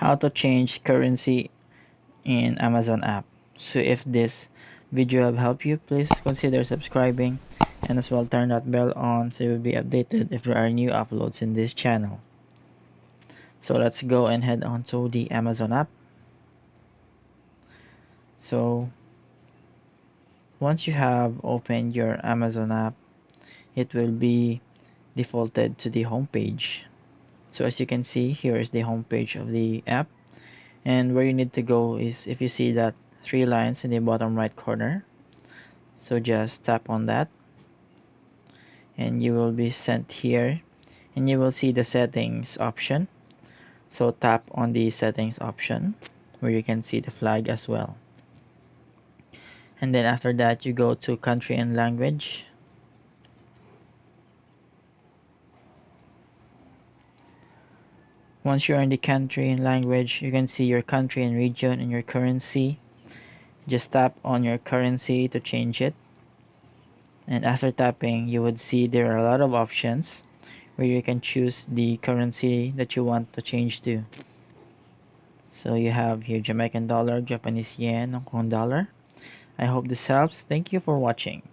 how to change currency in Amazon app. So if this video have helped you, please consider subscribing and as well turn that bell on so you'll be updated if there are new uploads in this channel. So let's go and head on to the Amazon app. So once you have opened your Amazon app, it will be defaulted to the home page. So as you can see, here is the home page of the app, and where you need to go is if you see that three lines in the bottom right corner, so just tap on that and you will be sent here and you will see the settings option. So tap on the settings option where you can see the flag as well, and then after that you go to country and language. Once you're in the country and language, you can see your country and region and your currency. Just tap on your currency to change it, and after tapping you would see there are a lot of options where you can choose the currency that you want to change to. So you have here Jamaican dollar, Japanese yen, Hong Kong dollar. I hope this helps. Thank you for watching.